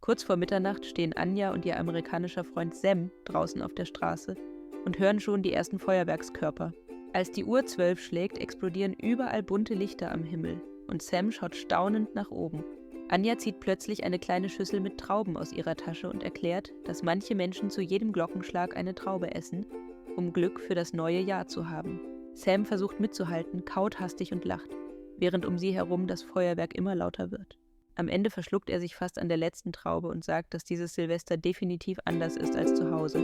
Kurz vor Mitternacht stehen Anja und ihr amerikanischer Freund Sam draußen auf der Straße und hören schon die ersten Feuerwerkskörper. Als die Uhr 12 schlägt, explodieren überall bunte Lichter am Himmel und Sam schaut staunend nach oben. Anja zieht plötzlich eine kleine Schüssel mit Trauben aus ihrer Tasche und erklärt, dass manche Menschen zu jedem Glockenschlag eine Traube essen, um Glück für das neue Jahr zu haben. Sam versucht mitzuhalten, kaut hastig und lacht, während um sie herum das Feuerwerk immer lauter wird. Am Ende verschluckt er sich fast an der letzten Traube und sagt, dass dieses Silvester definitiv anders ist als zu Hause.